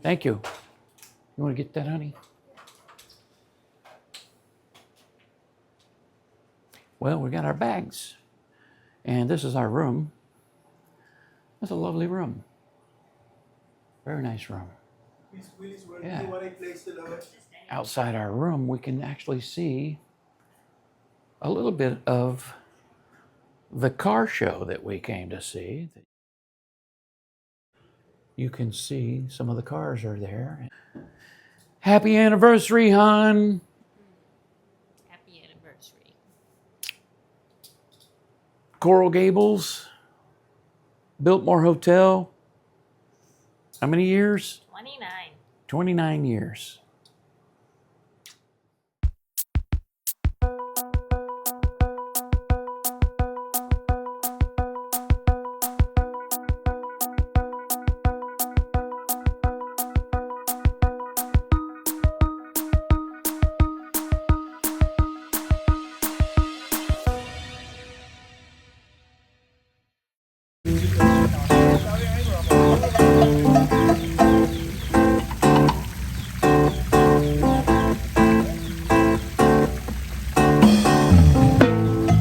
Thank you. You want to get that, honey? Well, we got our bags. And this is our room. That's a lovely room. Very nice room. Yeah. Outside our room, we can actually see a little bit of the car show that we came to see. You can see some of the cars are there. Happy anniversary, hon. Happy anniversary. Coral Gables, Biltmore Hotel. How many years? 29. 29 years.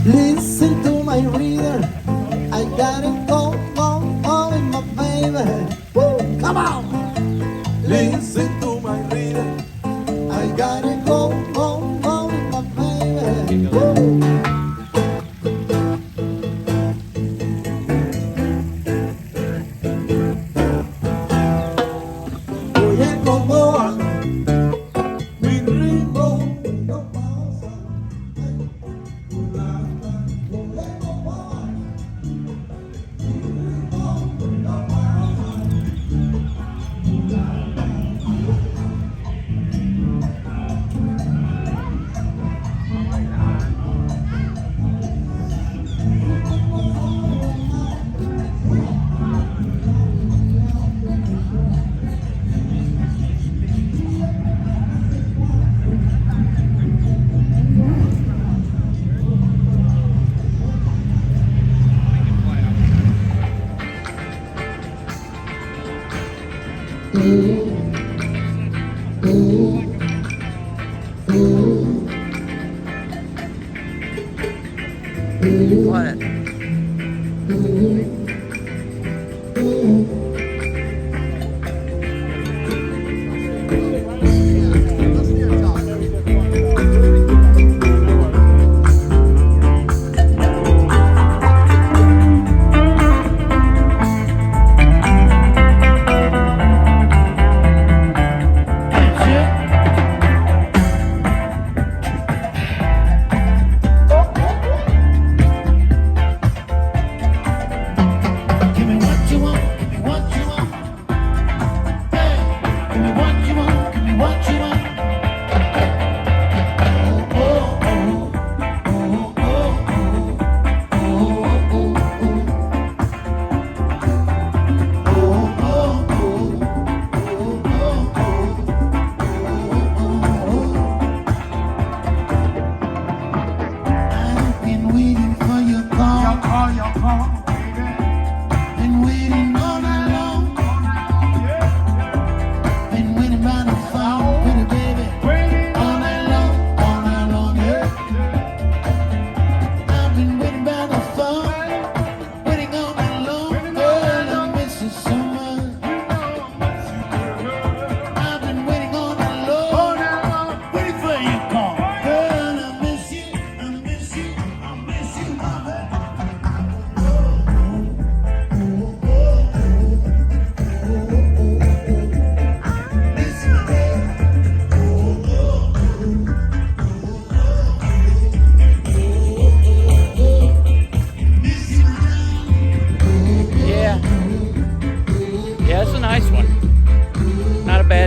Listen to my reader, I got it go with my baby. Woo, come on! Listen to my reader, I got it go with my baby. Woo. Oye, como mi ritmo no pasa. What?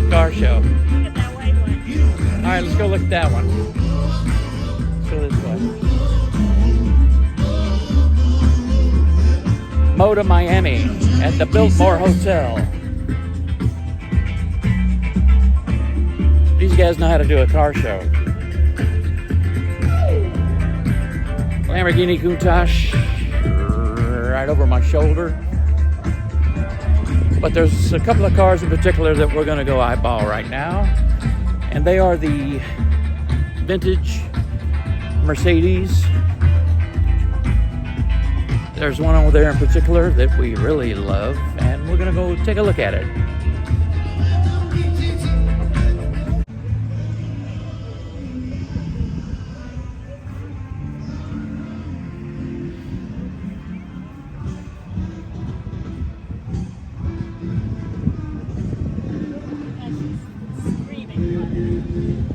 Car show. Look at that white one. All right, let's go look at that one. Let's go this way. ModaMiami at the Biltmore Hotel. These guys know how to do a car show. Lamborghini Countach right over my shoulder. But there's a couple of cars in particular that we're going to go eyeball right now. And they are the vintage Mercedes. There's one over there in particular that we really love, and we're going to go take a look at it.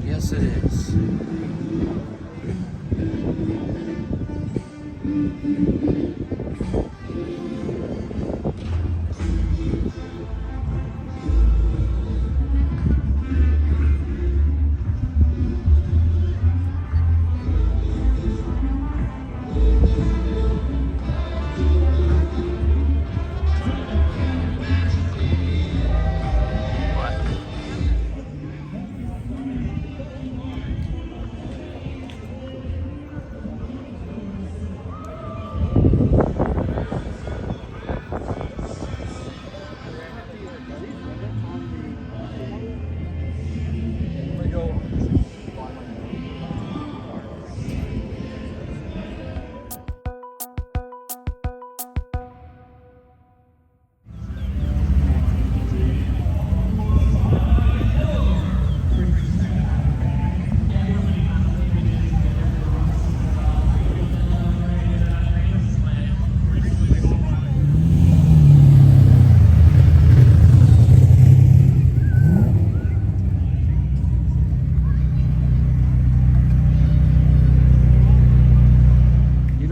Yes, it is.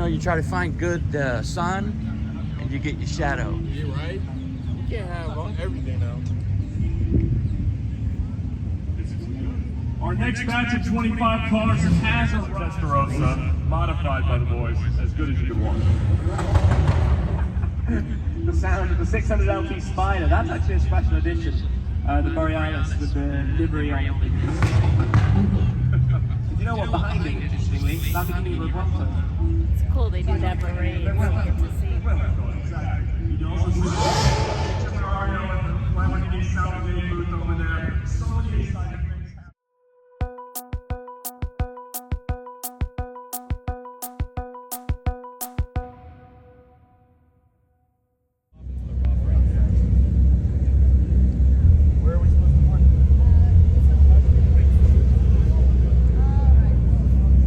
You try to find good sun, and you get your shadow. You're right. You can't have everything now. Our next batch of 25 cars has a Testarossa, modified by the boys, as good as you could want. The sound of the 600 LT Spider, that's actually a special edition. The Borealis with the livery on it. You know what, behind it, interestingly, that's the King of Bronto. It's cool they do that parade. You get to see. You can also see the South Bay booth over there. So many exciting things happening. Where are we supposed to park?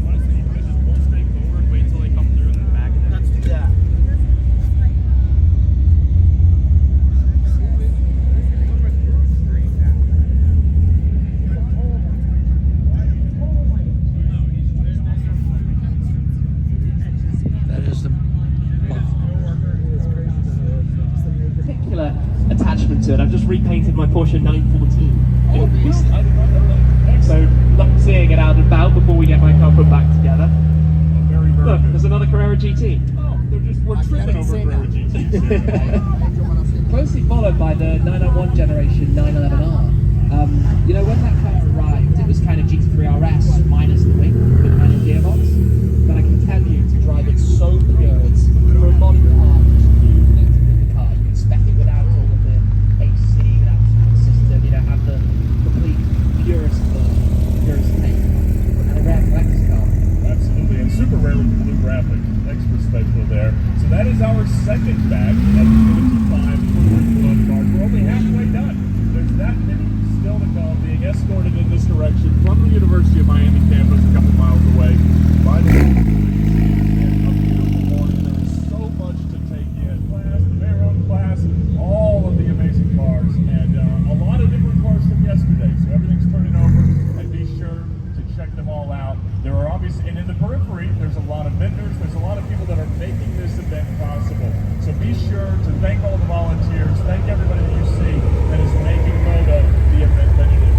Honestly, you guys just won't stay forward, wait till they come through and then back it. Let's do that. That is the Particular attachment to it. I've just repainted my Porsche 914. So, love seeing it out and about before we get my car put back together. Very, very Look, good. there's another Carrera GT. Oh, we're tripping over Carrera GTs. Closely followed by the 901 generation 911R. You know, when that car arrived, it was kind of GT3 RS minus the wing, with a manual gearbox. But I can tell you, to drive it so pure, it's for a modern car, just connected with the car. You can spec it without all of the AC, without the sound system, you know, have the complete purest take. And a rare collector's car. Absolutely, and super rare with the blue graphic, extra special there. So that is our second batch of the 25 Club cars. We're only halfway done. There's that many still to come, being escorted in this direction from the University of Miami campus, a couple miles away. By the way, a beautiful morning. There is so much to take in. Class, the Veyron class, all of the amazing cars, and a lot of different cars from yesterday. So everything's turning over, and be sure to check them all out. There are obviously, and in the periphery, there's a lot of vendors, there's a lot of people that are making this event possible. So be sure to thank all the volunteers, thank everybody that you see that is making Moda the event that it is.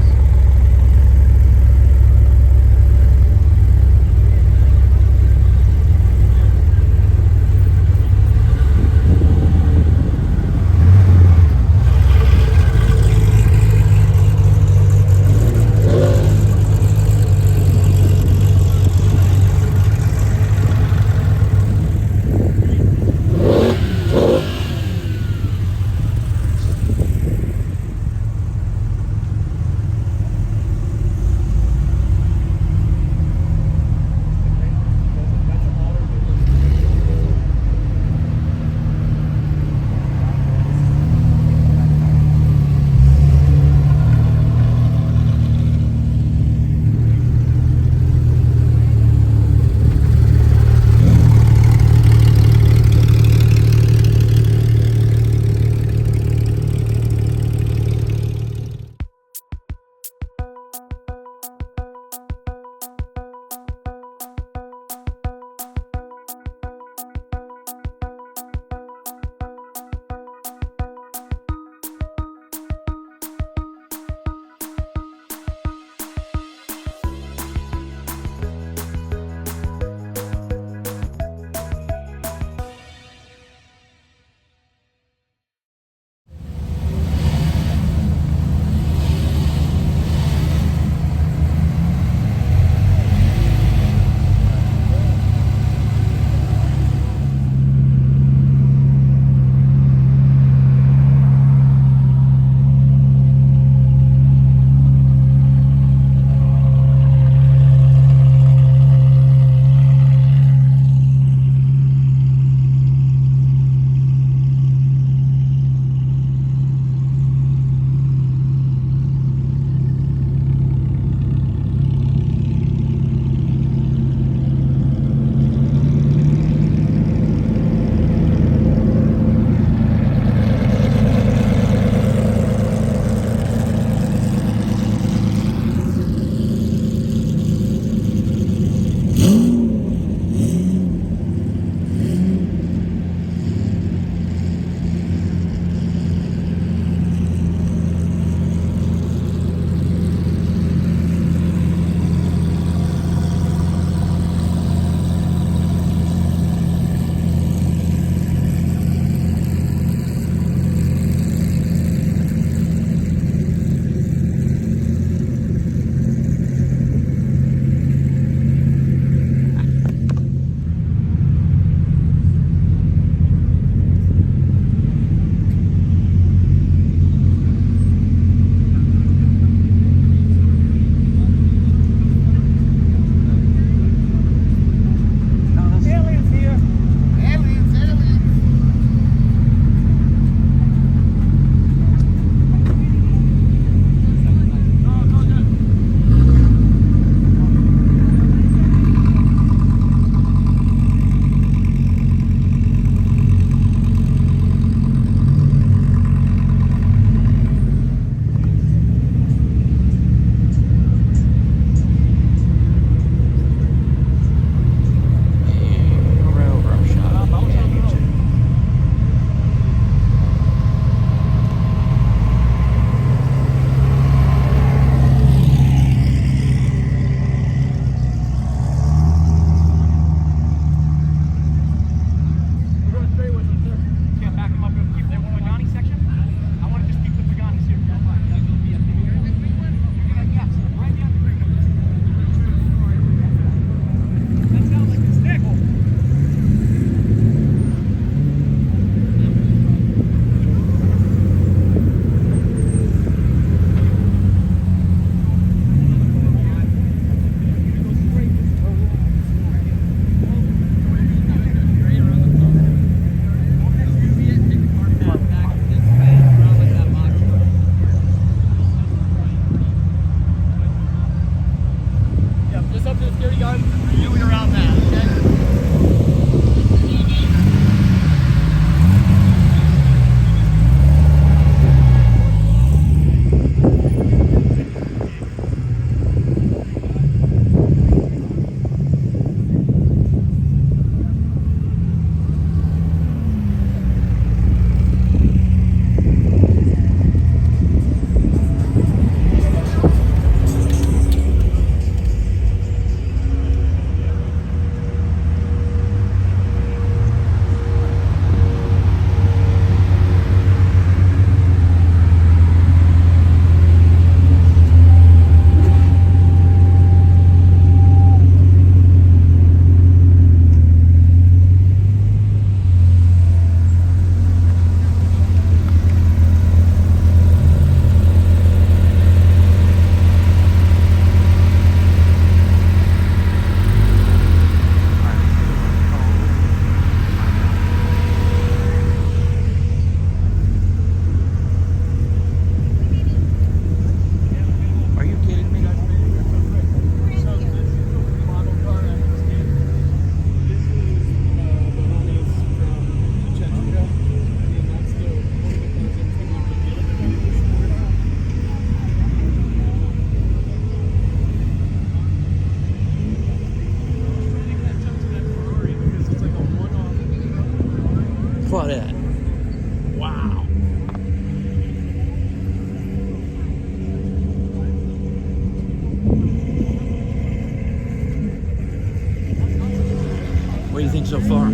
you think so far?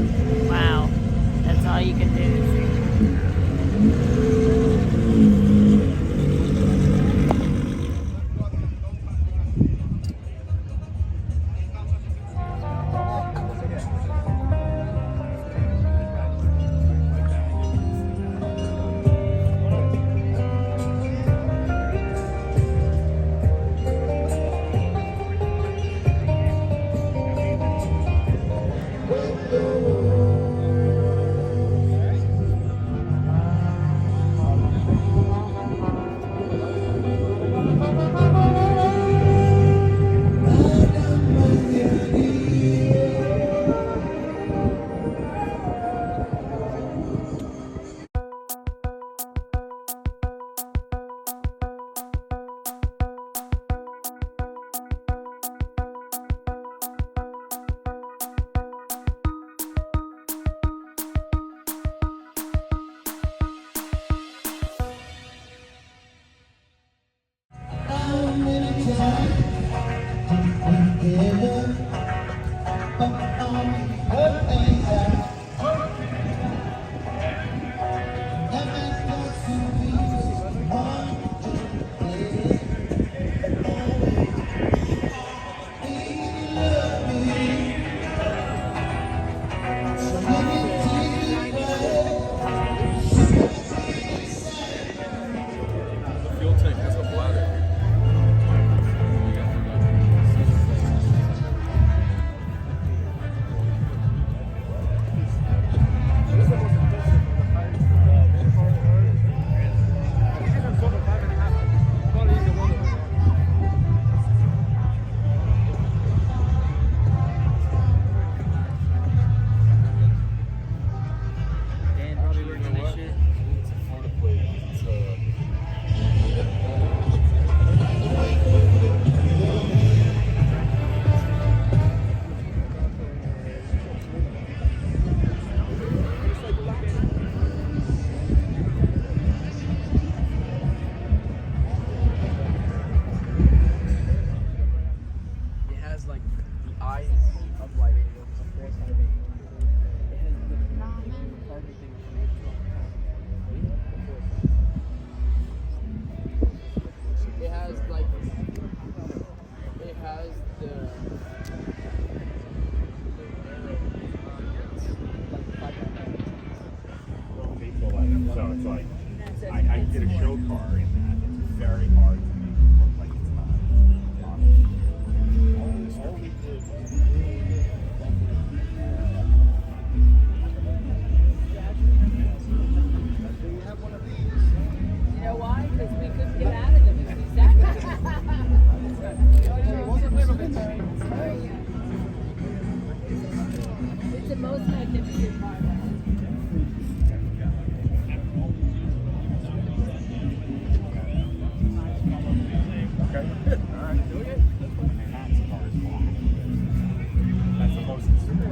Wow. That's all you can do. Fuel tank has a bladder. It has like the eyes of like a force heavy. It has the everything from it has like it has the So it's like I did a show car in that. It's very hard to make it look like it's not. All we did. You know why? Because we couldn't get out of them if we sat It's the most magnificent car. That's the most super.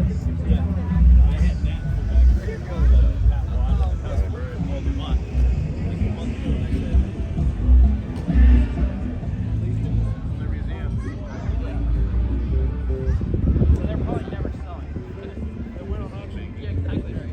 So they're probably never selling. They went on auction. Yeah, exactly.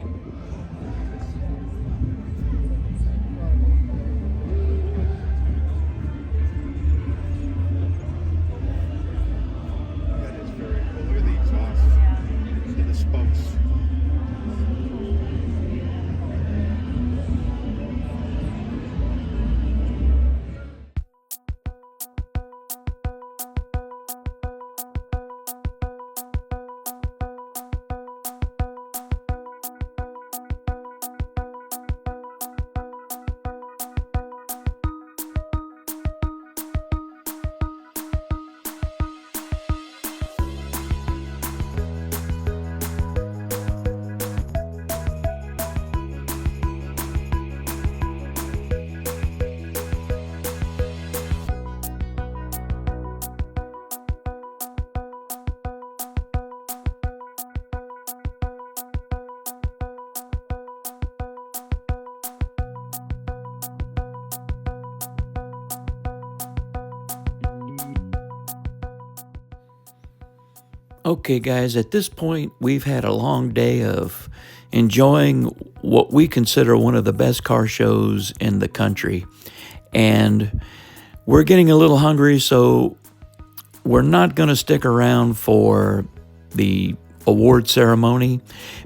Okay, guys, at this point, we've had a long day of enjoying what we consider one of the best car shows in the country. And we're getting a little hungry, so we're not going to stick around for the award ceremony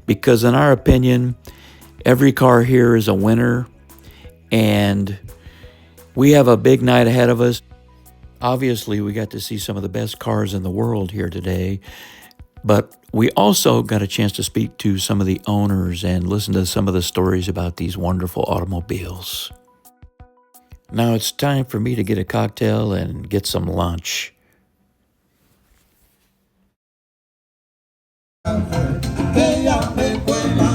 because, in our opinion, every car here is a winner, and we have a big night ahead of us. Obviously, we got to see some of the best cars in the world here today, but we also got a chance to speak to some of the owners and listen to some of the stories about these wonderful automobiles. Now it's time for me to get a cocktail and get some lunch. Ella me cuela,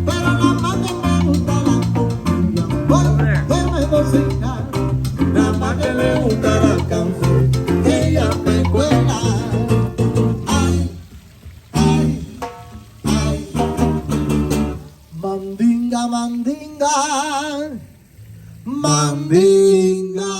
pero la más que me gusta la cumbia, porque me cocina, la más que me gusta la canción. Ella me cuela, ay, ay, ay. Mandinga, mandinga, mandinga.